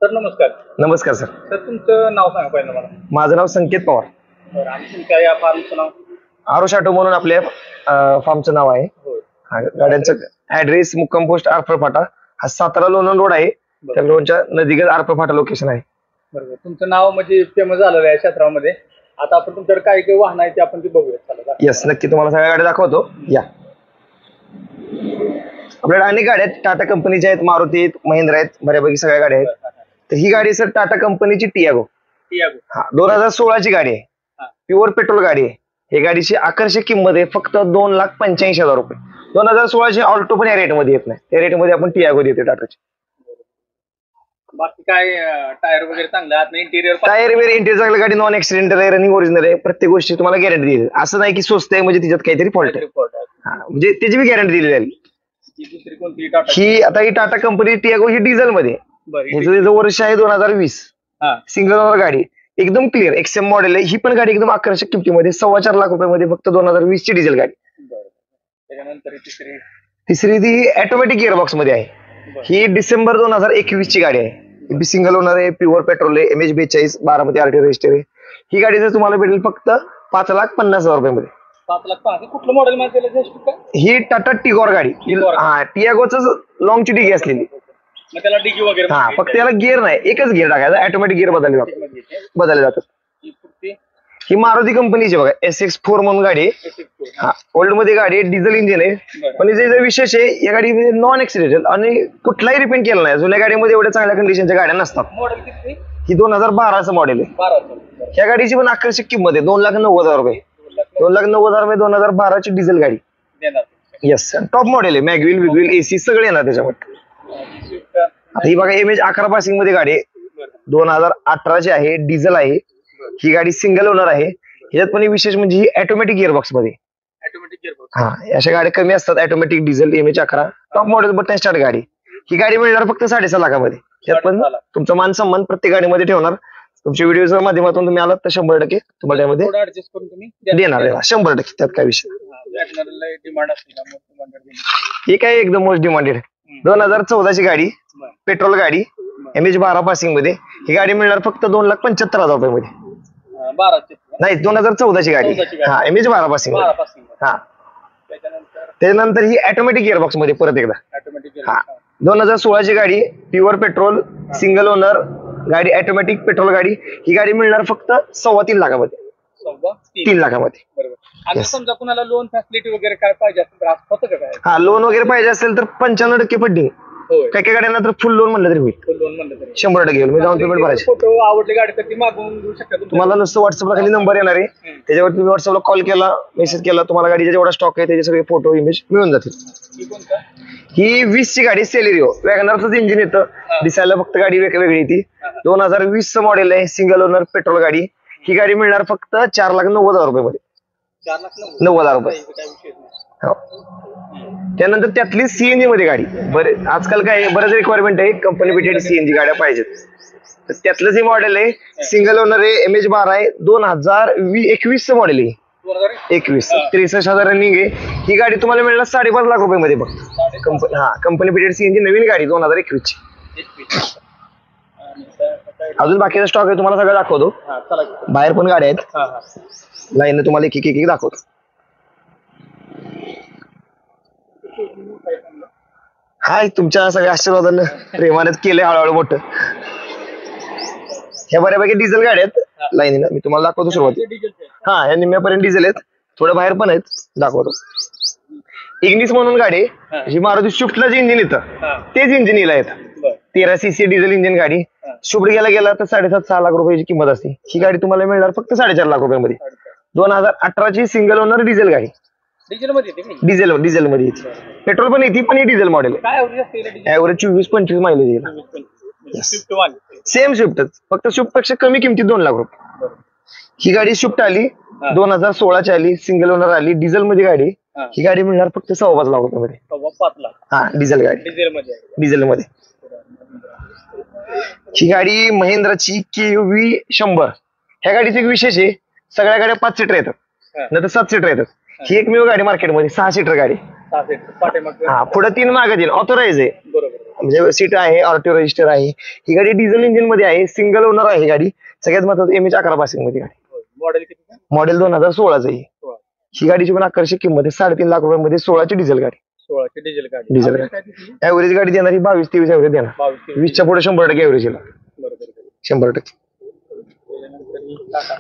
Sir नमस्कार. नमस्कार sir. Sir तुमचं नाव सांगा पहिलं मला. माझं नाव संकेत पवार. बरं आणि तुमच्या या फार्मचं नाव? आरुष ऑटो म्हणून आपल्या फार्मचं नाव आहे. होय. गाड्यांचं ऍड्रेस मुक्काम पोस्ट आरफळ फाटा, हा सातारा लोणंद रोड आहे. त्या रोडच्या नदीगत आरफळ फाटा लोकेशन आहे. बरोबर. तुमचं नाव म्हणजे फेमस झालेलं आहे क्षेत्रामध्ये. आता आपण तुमच्याकडे काय काय वाहन आहे ते आपण ते बघूया. चला. यस, नक्की तुम्हाला सगळ्या गाड्या दाखवतो. या आपल्याकडे अनेक गाड्या आहेत. टाटा कंपनीच्या आहेत, मारुती आहेत, महिंद्रा आहेत, बऱ्यापैकी सगळ्या गाड्या आहेत. तर ही गाडी सर टाटा कंपनीची टियागो. हा 2016 ची गाडी आहे. प्युअर पेट्रोल गाडी आहे. ही गाडीची आकर्षक किंमत आहे फक्त 2,85,000 रुपये. 2016 ची ऑल्टो पण या रेट मध्ये येत नाही. त्या रेट मध्ये आपण टियागो देतो टाटाची. बाकी काय टायर वगैरे चांगलं आहे, इंटिरियर टायर वेर इंटिरियर चांगलं, गाडी नॉन ऍक्सिडेंटल आहे, रनिंग ओरिजिनल आहे. प्रत्येक गोष्टी तुम्हाला गॅरंटी दिली. असं नाही की स्वस्त आहे म्हणजे तिच्यात काहीतरी फॉल्ट आहे. म्हणजे त्याची बी गॅरंटी दिलेली आहे. दुसरी कोणती टाटा? ही आता ही टाटा कंपनी टियागो ही डिझेल मध्ये. ह्याचं वर्ष आहे 2020. सिंगल ओनर गाडी, एकदम क्लिअर एक्सएम मॉडेल आहे. ही पण गाडी एकदम आकर्षक किमतीमध्ये 4.25 लाख रुपयामध्ये फक्त 2020 ची डिझेल गाडी. त्याच्यानंतर तिसरी ती ऑटोमॅटिक गिअरबॉक्स मध्ये आहे. ही डिसेंबर 2021 ची गाडी आहे. सिंगल ओनर आहे, प्युअर पेट्रोल आहे, MH42 बारामती आरटी रजिस्टर आहे. ही गाडी जर तुम्हाला भेटेल फक्त 5,50,000 रुपयामध्ये. 5,05,000. कुठलं मॉडेल माहिती? ही टाटा टिगॉर गाडी. हा टियागोच लॉंगची डिगी असलेली. त्याला डिगी वगैरे हा फक्त याला गिअर नाही, एकच गिअर टाकायचा, ऑटोमॅटिक गिअर बदलले जातात. ही मारुती कंपनीची बघा SX4 म्हणून गाडी. हा ओल्ड मध्ये गाडी आहे, डिझेल इंजिन आहे. पण जे विशेष आहे या गाडीमध्ये नॉन ऍक्सिडेंटल आणि कुठलाही रिपेंट केला नाही. जुन्या गाडीमध्ये एवढ्या चांगल्या कंडिशनच्या गाड्या नसतात. ही 2012चं मॉडेल आहे. या गाडीची पण आकर्षक किंमत आहे 2,90,000 रुपये. 2,90,000 रुपये 2012 ची डिझेल गाडी. येस, टॉप मॉडेल आहे. मॅगविल विगविल AC सगळे येणार त्याच्यामध्ये. ही बघा MH11 पासिंग मध्ये गाडी आहे, 2018 ची आहे, डिझेल आहे. ही गाडी सिंगल ओनर आहे. ह्याच्यात पण विशेष म्हणजे ही ऑटोमॅटिक गिअरबॉक्स मध्ये. हा अशा गाड्या कमी असतात automatic diesel MH11 top model button start गाडी. ही गाडी मिळणार फक्त 6.5 लाखामध्ये. त्यात पण तुमचा मान सन्मान प्रत्येक गाडीमध्ये ठेवणार. तुमच्या व्हिडिओच्या माध्यमातून तुम्ही आलात तर 100% तुम्हाला त्यामध्ये देणार 100%. त्यात काय विषय. ही काय एकदम मोस्ट डिमांडेड 2014 ची गाडी, पेट्रोल गाडी, MH12 पासिंग मध्ये. ही गाडी मिळणार फक्त 2,75,000 रुपयामध्ये. नाही 2014 ची गाडी. हा MH12 पासिंग. हा त्यानंतर ही ऑटोमॅटिक गिअरबॉक्स मध्ये परत एकदा. हा 2016 ची गाडी, प्युअर पेट्रोल, सिंगल ओनर गाडी, ऑटोमॅटिक पेट्रोल गाडी. ही गाडी मिळणार फक्त 3.25 लाखामध्ये. 3 लाखामध्ये. आणि समजा कुणाला लोन फॅसिलिटी वगैरे काय पाहिजे असेल तर होतं का काय? हा लोन वगैरे पाहिजे असेल तर 95% फंडिंग. काही काही गाड्यांना तर फुल लोन म्हणलं तरी होईल. 100% होईल. डाऊन पेमेंट भरायची. फोटो आवडली गाडी तर ती मागवून घेऊ शकता. तुम्हाला नुसतं व्हॉट्सअपला खाली नंबर येणार आहे, त्याच्यावर तुम्ही व्हॉट्सअपला कॉल केला, मेसेज केला, तुम्हाला गाडीचा जेवढा स्टॉक आहे त्याचे सगळे फोटो इमेज मिळून जातील. ही 20 ची गाडी सेलेरिओ वॅगनरच इंजिन येतं. दिसायला फक्त गाडी वेगळी ती. 2020 चं मॉडेल आहे, सिंगल ओनर पेट्रोल गाडी. ही गाडी मिळणार फक्त 4,90,000 रुपयामध्ये. 4,90,000 रुपये. त्यानंतर त्यातली CNG मध्ये गाडी. आजकाल काय बरेच रिक्वायरमेंट आहे, कंपनी बिटेड CNG गाड्या पाहिजेत. तर त्यातलंच हे मॉडेल आहे, सिंगल ओनर आहे, MH12 आहे, 2021 चं मॉडेल आहे. 21 63,000 रनिंग आहे. ही गाडी तुम्हाला मिळणार 5.5 लाख रुपयामध्ये फक्त. कंपनी बिटेड CNG नवीन गाडी 2021 ची. अजून बाकीचा स्टॉक आहे, तुम्हाला सगळं दाखवतो. बाहेर पण गाड्या आहेत, लाईन तुम्हाला एक एक दाखवतो. हाय तुमच्या सगळ्या आशीर्वादानं प्रेमानेच केले हळूहळू मोठं. ह्या बऱ्यापैकी डिझेल गाड्या आहेत लाईनीला. मी तुम्हाला दाखवतो सुरुवात. हा ह्या निम्म्यापर्यंत डिझेल आहेत, थोडं बाहेर पण आहेत, दाखवतो. इग्निस म्हणून गाडी, जी मारुती स्विफ्टला जे इंजिन येतं तेच इंजिन हिला येतं. 13 cc डिझेल इंजिन गाडी. स्विफ्ट गेला तर 7.5-6 लाख रुपयाची किंमत असते. ही गाडी तुम्हाला मिळणार फक्त 4.5 लाख रुपयामध्ये. 2018 ची सिंगल ओनर डिझेल गाडी. डिझेल मध्ये येते. पेट्रोल पण येते, पण ही डिझेल मॉडेल आहे. ऍव्हरेज 24-25 मायलेज येईल. सेम स्विफ्टच, फक्त स्विफ्ट पेक्षा कमी किमतीत 2 लाख रुपये. ही गाडी स्विफ्ट आली 2016 ची आली, सिंगल ओनर आली, डिझेल मध्ये गाडी. ही गाडी मिळणार फक्त 5.25 लाख रुपयामध्ये. 5 लाख. हा डिझेल गाडी, डिझेल मध्ये. ही गाडी महिंद्राची KUV 100. ह्या गाडीचं एक विशेष आहे, सगळ्या गाड्या 5 सीटर येतात, नाही तर 7 सीटर येतात. ही एकमेव गाडी मार्केटमध्ये 6 सीटर गाडी. हा पुढे 3 मागे 3 ऑथोराइज आहे. म्हणजे सीट आहे, आरटीओ रजिस्टर आहे. ही गाडी डिझेल इंजिन मध्ये आहे, सिंगल ओनर आहे गाडी. सगळ्यात महत्वाचं MH11 पासिंग मध्ये गाडी. मॉडेल किती? मॉडेल 2016 आहे. ही गाडीची पण आकर्षक किंमत आहे 3.5 लाख रुपयामध्ये 16ची डिझेल गाडी. 16ची डिझेल गाडी. डिझेल गाडी ऍव्हरेज गाडी देणारी 22-23 ऍव्हरेज देणार. 20च्या पुढे 100% ऍव्हरेज येईल. 100%.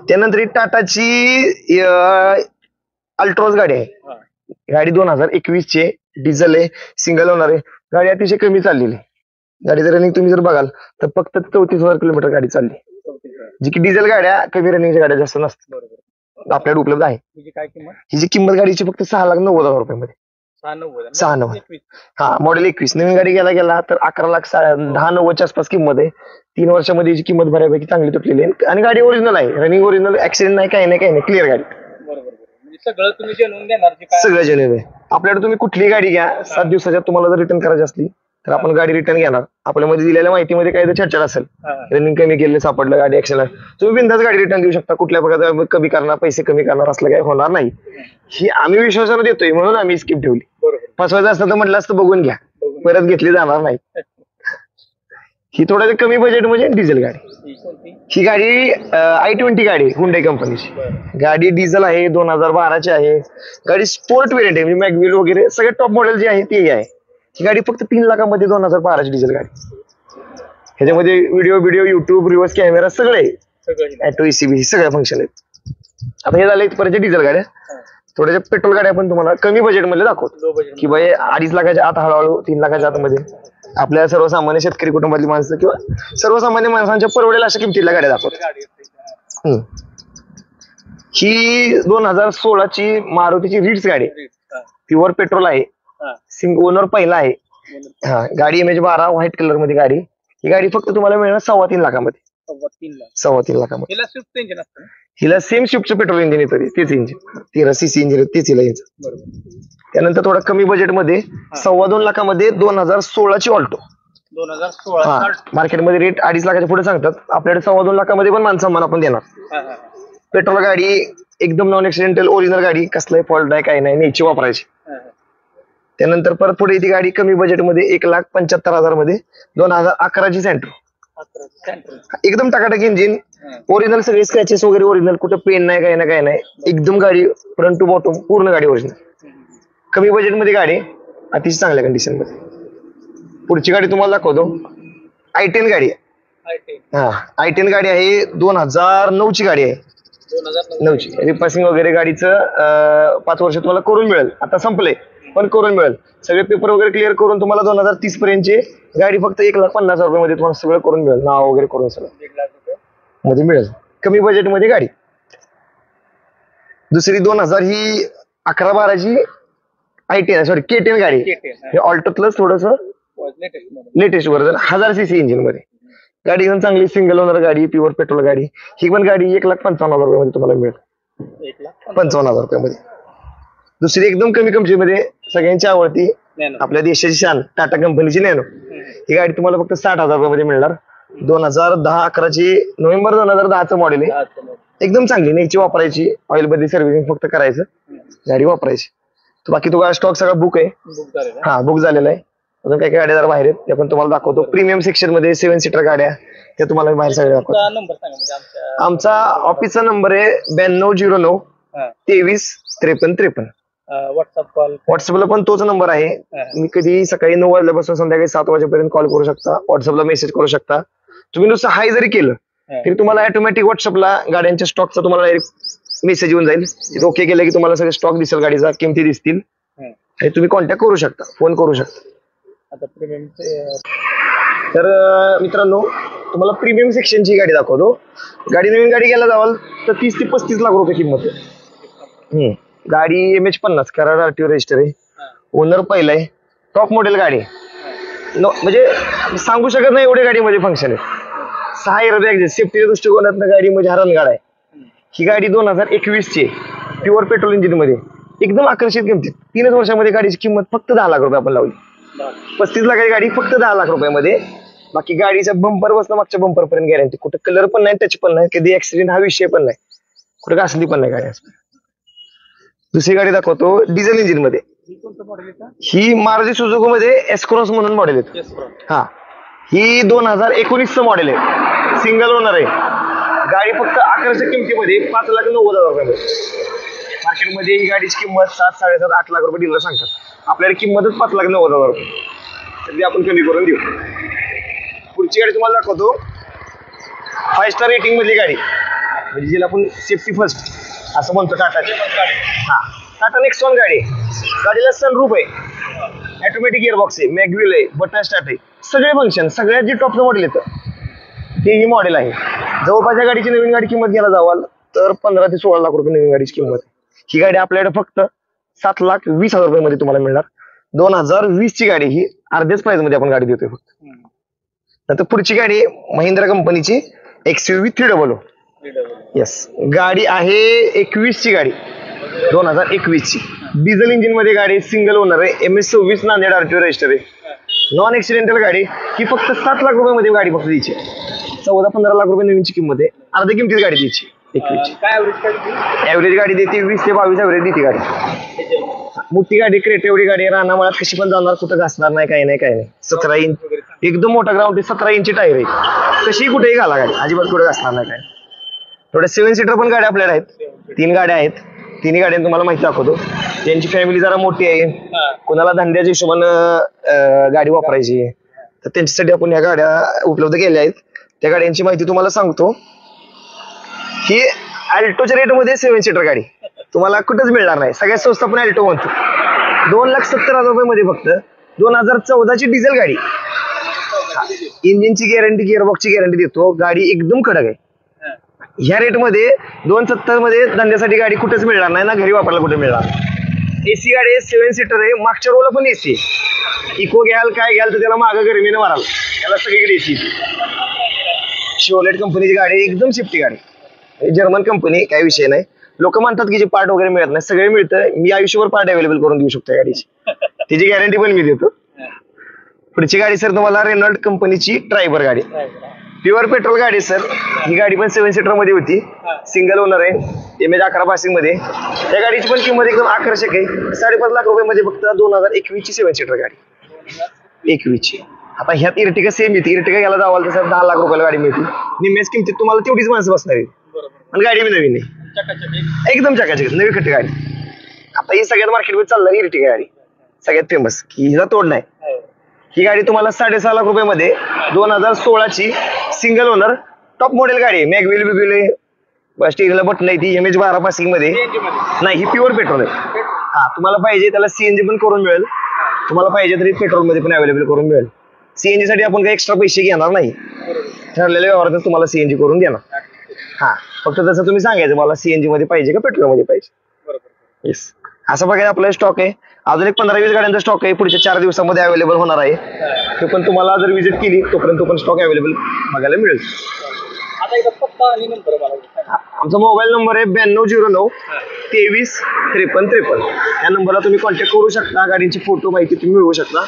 त्यानंतर ही टाटाची अल्ट्रोज गाडी आहे. गाडी 2021 ची डिझेल आहे, सिंगल ओनर आहे. गाडी अतिशय कमी चाललेली. गाडीचं रनिंग तुम्ही जर बघाल तर फक्त 34,000 किलोमीटर गाडी चालली. जी की डिझेल गाड्या कमी रनिंगच्या गाड्या जास्त नसतात, आपल्याकडे उपलब्ध आहे. हिची किंमत गाडीची फक्त 6,90,000 रुपयामध्ये. 6,90,000. हा, मॉडेल 21. नवीन गाडी गेला तर 11,00,000 10,90,000च्या आसपास किंमत आहे. 3 वर्षामध्ये हिची किंमत बऱ्यापैकी चांगली तुटलेली आहे आणि गाडी ओरिजिनल आहे, रनिंग ओरिजिनल, ऍक्सिडेंट नाही, काही नाही, क्लिअर गाडी. सगळं तुम्ही जेन्युइन देणार? सगळं जेन्युइन आहे. आपल्याकडे तुम्ही कुठलीही गाडी घ्या, 7 दिवसाच्या तुम्हाला जर रिटर्न करायची असली तर आपण गाडी रिटर्न घेणार. आपल्यामध्ये दिलेल्या माहितीमध्ये काही जर छेडछाड असेल, रनिंग कमी केलेलं सापडलं, गाडी ऍक्सिडेंट, तुम्ही बिंदास गाडी रिटर्न देऊ शकता. कुठल्या प्रकारचं कमी करणार, पैसे कमी करणार असलं काही होणार नाही. ही आम्ही विश्वासानं देतोय म्हणून आम्ही स्किप ठेवली. फसवायचं असतं तर म्हटलं असतं बघून घ्या, परत घेतली जाणार नाही. ही थोडं कमी बजेट म्हणजे डिझेल गाडी. ही गाडी i20 गाडी हुंडई कंपनीची गाडी, डिझेल आहे, 2012ची आहे. गाडी स्पोर्ट व्हेरियंट आहे, म्हणजे मॅग्विल वगैरे सगळे टॉप मॉडेल जे आहे ते आहे. ही गाडी फक्त 3 लाखामध्ये 2012ची डिझेल गाडी. ह्याच्यामध्ये व्हिडिओ, युट्यूब, रिव्हर्स कॅमेरा सगळे आहे, ऑटो ECB सगळ्या फंक्शन आहेत. आता हे झालं इथपर्यंत डिझेल गाड्या. थोड्याशा पेट्रोल गाड्या पण तुम्हाला कमी बजेट मध्ये दाखवतो की बाई 2.5 लाखाच्या आत, हळूहळू 3 लाखाच्या आतमध्ये आपल्या सर्वसामान्य शेतकरी कुटुंबातली माणसं किंवा सर्वसामान्य माणसांच्या परवडेल अशा किमतीला गाड्या दाखवतो. ही 2016ची मारुतीची रिट्स गाडी, प्युअर पेट्रोल आहे, सिंगल ओनर पहिला आहे. हा, गाडी MH12 व्हाईट कलर मध्ये गाडी. ही गाडी फक्त तुम्हाला मिळणार 3.25 लाखामध्ये. 3.25 लाखामध्ये. हिला सेम स्विफ्टचं पेट्रोल इंजिन येतं, तेच इंजिन 13cc इंजिन, तेच हिला यायचं. त्यानंतर थोडा कमी बजेटमध्ये 2.25 लाखामध्ये 2016ची ऑल्टो. 2016 मार्केटमध्ये रेट 2.5 लाखाच्या पुढे सांगतात, आपल्याकडे 2.25 लाखामध्ये पण मानसन्मान आपण देणार. पेट्रोल गाडी, एकदम नॉन ऍक्सिडेंटल ओरिजिनल गाडी, कसलाही फॉल्ट नाही, काही नाही, न्यायची वापरायची. त्यानंतर परत पुढे ती गाडी कमी बजेटमध्ये 1,75,000 मध्ये 2011ची सेंट्रो. एकदम टकाटक इंजिन, ओरिजिनल, सगळे स्क्रॅचेस वगैरे ओरिजिनल, कुठं पेन नाही, काही ना काही नाही, एकदम गाडी फ्रंट टू बॉटम पूर्ण गाडी ओरिजिनल. कमी बजेटमध्ये गाडी, अतिशय चांगल्या कंडिशन मध्ये. पुढची गाडी तुम्हाला दाखवतो, i10 गाडी आहे. हा, i10 गाडी आहे, 2009ची गाडी आहे. 2009ची रिपासिंग वगैरे गाडीचं 5 वर्ष तुम्हाला करून मिळेल. आता संपले पण करून मिळेल. सगळे पेपर वगैरे क्लिअर करून तुम्हाला 2030 पर्यंतची गाडी फक्त 1,50,000 रुपयामध्ये तुम्हाला सगळं करून मिळेल, नाव वगैरे करून सगळं 1 लाख रुपये मध्ये मिळेल, कमी बजेट मध्ये गाडी. दुसरी 2000 ही 11-12ची i10, सॉरी K10 गाडी. हे ऑल्टोतलंच थोडस लेटेस्ट वर्जन, 1000cc इंजिन मध्ये गाडी. एकदम चांगली सिंगल ओनर गाडी, प्युअर पेट्रोल गाडी. ही पण गाडी 1,55,000 रुपयामध्ये तुम्हाला मिळेल, 1,55,000 रुपयामध्ये. दुसरी एकदम कमी किमतीमध्ये सगळ्यांची आवडती, आपल्या देशाची शान, टाटा कंपनीची नॅनो. ही गाडी तुम्हाला फक्त 60,000 रुपयामध्ये मिळणार. 2010-11ची, नोव्हेंबर 2010चं मॉडेल आहे. एकदम चांगली, न्यायची, वापरायची, ऑइल मध्ये सर्व्हिसिंग फक्त करायचं, गाडी वापरायची. बाकी तो स्टॉक सगळा बुक आहे. हा, बुक झालेला आहे. अजून काही गाड्या जरा बाहेर आहेत, ते पण तुम्हाला दाखवतो. प्रीमियम सेक्शन मध्ये 7 सीटर गाड्या, त्या तुम्हाला बाहेर सगळ्या दाखवतो. आमचा ऑफिसचा नंबर आहे 9209 23 53 53. व्हॉट्सअपला पण तोच नंबर आहे. मी कधी सकाळी 9 वाजल्यापासून संध्याकाळी 7 वाजेपर्यंत कॉल करू शकता, व्हॉट्सअपला मेसेज करू शकता. तुम्ही नुसतं हाय जरी केलं तरी तुम्हाला ऑटोमॅटिक व्हॉट्सअपला गाड्यांच्या स्टॉकचा तुम्हाला डायरेक्ट मेसेज येऊन जाईल. ओके केलं की तुम्हाला सगळे स्टॉक दिसेल, गाडीचा किमती दिसतील, आणि तुम्ही कॉन्टॅक्ट करू शकता, फोन करू शकता. तर मित्रांनो, तुम्हाला प्रीमियम सेक्शनची गाडी दाखवतो. गाडी, नवीन गाडी घ्यायला जावाल तर 30 ते 35 लाख रुपये किंमत आहे. गाडी MH50 कराड आरटीओ रजिस्टर आहे, ओनर पहिला आहे, टॉप मॉडेल गाडी. म्हणजे सांगू शकत नाही एवढे गाडीमध्ये फंक्शन आहे. 6 एअरबॅग, सेफ्टीच्या दृष्टिकोनातून गाडी म्हणजे हरणगाड आहे. ही गाडी 2021ची, प्युअर पेट्रोल इंजिन मध्ये, एकदम आकर्षित किमतीत. 3 वर्षामध्ये गाडीची किंमत फक्त 10 लाख रुपये आपण लावली. 35 लाखाची गाडी फक्त 10 लाख रुपयामध्ये. बाकी गाडीच्या बंपर बसणं, मागच्या बंपर पर्यंत गॅरंटी. कुठं कलर पण नाही, टच पण नाही, कधी ऍक्सिडेंट हा विषय पण नाही, कुठं घासली पण नाही गाडी. दुसरी गाडी दाखवतो, डिझेल इंजिन मध्ये, ही कोणतं मॉडेल आहे? ही मारुती सुझुकी मध्ये एसक्रॉस म्हणून मॉडेल आहे. हा, ही 2019 मॉडेल आहे, सिंगल ओनर आहे. गाडी फक्त आकर्षक किमतीमध्ये 5,90,000 रुपये. मार्केटमध्ये ही गाडीची किंमत 7, 7.5, 8 लाख रुपये डीलर सांगतात. आपल्याकडे किंमतच 5,90,000 रुपये. तर ती आपण कमी करून देऊ. पुढची गाडी तुम्हाला दाखवतो, 5 स्टार रेटिंग मधली गाडी, म्हणजे जिला आपण सेफ्टी फर्स्ट असं म्हणतो, टाटाची. हा, टाटा नेक्सॉन गाडी. गाडीला सनरूफ आहे, ऑटोमॅटिक गिअरबॉक्स आहे, मॅगव्हील आहे, बटन स्टार्ट आहे, सगळे फंक्शन, सगळ्यात जे टॉपचं मॉडेल येतं ते ही मॉडेल आहे. जवळपास या गाडीची नवीन गाडी किंमत घ्यायला जावाल तर 15 ते 16 लाख रुपये नवीन गाडीची किंमत आहे. ही गाडी आपल्याकडे फक्त 7,20,000 रुपये मध्ये तुम्हाला मिळणार. 2020 ची गाडी, ही अर्ध्याच प्राइस मध्ये आपण गाडी देतोय फक्त. नंतर पुढची गाडी महिंद्रा कंपनीची XUV 300. येस, गाडी आहे 21 ची गाडी, 2021 ची डिझेल इंजिन मध्ये गाडी, सिंगल ओनर आहे, MS26 नांदेड RTO रजिस्टर आहे, नॉन ऍक्सिडेंटल गाडी. ही फक्त 7 लाख रुपये मध्ये गाडी फक्त द्यायची. 14-15 लाख रुपये नवीनची किंमत आहे, अर्ध्या किमतीत गाडी द्यायची. 21 काय ॲव्हरेज गाडी देते, 20 ते 22 ॲव्हरेज देते गाडी. मोठी गाडी, क्रेट एवढी गाडी, रानामाळात कशी पण जाणार, कुठं घासणार नाही, काही नाही, काही नाही. 17 इंच एकदम मोठा ग्राउंड आहे, 17 इंची टायर आहे, कशी कुठेही घाला गाडी, अजिबात कुठे घासणार नाही काय. थोड्या 7 सीटर पण गाड्या आपल्याकडे आहेत, 3 गाड्या आहेत. तिन्ही गाड्या तुम्हाला माहिती दाखवतो. त्यांची फॅमिली जरा मोठी आहे, कोणाला धंद्याच्या हिशोबानं गाडी वापरायची आहे, तर त्यांच्यासाठी आपण ह्या गाड्या उपलब्ध केल्या आहेत. त्या गाड्यांची माहिती तुम्हाला सांगतो. ही अल्टोच्या रेटमध्ये 7 सीटर गाडी तुम्हाला कुठंच मिळणार नाही. सगळ्यात स्वस्त आपण अल्टो म्हणतो. 2,70,000 रुपये मध्ये फक्त 2014 ची डिझेल गाडी. इंजिनची गॅरंटी, गिअरबॉक्सची गॅरंटी देतो. गाडी एकदम कडक आहे. ह्या रेटमध्ये 2,70 मध्ये धंद्यासाठी गाडी कुठेच मिळणार नाही ना, घरी वापरायला कुठे मिळणार. एसी गाडी आहे, 7 सीटर आहे, मागच्या रोला पण एसी. इको घ्याल काय घ्याल तर त्याला मागं गरमीने माराल, त्याला सगळीकडे एसी. शेवलेट कंपनीची गाडी, एकदम सेफ्टी गाडी, जर्मन कंपनी, काही विषय नाही. लोक म्हणतात की जे पार्ट वगैरे मिळत नाही, सगळे मिळतं. मी आयुष्यभर पार्ट अवेलेबल करून देऊ शकतो गाडीची, त्याची गॅरंटी पण मी देतो. पुढची गाडी सर तुम्हाला रेनॉल्ट कंपनीची ड्रायव्हर गाडी, प्युअर पेट्रोल गाडी सर. ही गाडी पण 7 सीटर मध्ये होती, सिंगल ओनर आहे, MH11 पासिंग मध्ये. त्या गाडीची पण किंमत एकदम आकर्षक आहे, 5.5 लाख रुपये मध्ये फक्त 2021 ची 7 सीटर गाडी. 21 ची. आता ह्यात इर्टिगा सेम येते, इर्टिगा घ्यायला जावाल तर सर 10 लाख रुपयाला गाडी मिळते. निम्म्याच किमतीत तुम्हाला तेवढीच माणसं बसणार आहे, पण गाडी बी नवीन आहे, एकदम चकाचक नवी खट्टी गाडी. आता ही सगळ्यात मार्केटमध्ये चालणारी इर्टिगा गाडी, सगळ्यात फेमस, की हिचा तोड नाही. ही गाडी तुम्हाला 6.5 लाख रुपये मध्ये 2016 ची सिंगल ओनर टॉप मॉडेल गाडी आहे. मॅगव्हील बिग्विल, स्टीरिंगला बटन आहे, ती MH12 पासिंग मध्ये नाही. ही प्युअर पेट्रोल आहे. हा, तुम्हाला पाहिजे त्याला CNG पण करून मिळेल, तुम्हाला पाहिजे तरी पेट्रोल मध्ये पण अवेलेबल करून मिळेल. CNG साठी आपण काही एक्स्ट्रा पैसे घेणार नाही, ठरलेल्या व्यवहारातच तुम्हाला CNG करून देणार. हा, फक्त तसं तुम्ही सांगायचं मला CNG मध्ये पाहिजे का पेट्रोल मध्ये पाहिजे. येस, असं बघायला आपला स्टॉक आहे. अजून एक 15-20 गाड्यांचा स्टॉक आहे, पुढच्या 4 दिवसामध्ये अवेलेबल होणार आहे. ते पण तुम्हाला जर विजिट केली तोपर्यंत पण स्टॉक अवेलेबल बघायला मिळेल. आमचा मोबाईल नंबर आहे 9209 23-53-53. या नंबरला तुम्ही कॉन्टॅक्ट करू शकता. गाडीची फोटो माहिती तुम्ही मिळवू शकता.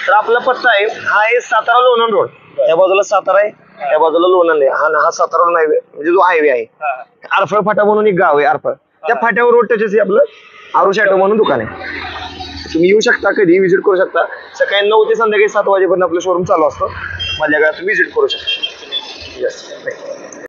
तर आपला पत्ता आहे, हा आहे सातारा लोणंद रोड. या बाजूला सातारा आहे, त्या बाजूला लोणंद आहे. हा सातारा हायवे म्हणजे जो हायवे आहे. आरफळ फाटा म्हणून एक गाव आहे, आरफळ, त्या फाट्यावर रोड टचच आपलं आरुष ऑटो म्हणून दुकान आहे. तुम्ही येऊ शकता, कधी विजिट करू शकता. सकाळी 9 ते संध्याकाळी 7 वाजेपर्यंत आपलं शोरूम चालू असतं. माझ्या गावात विजिट करू शकता. येस.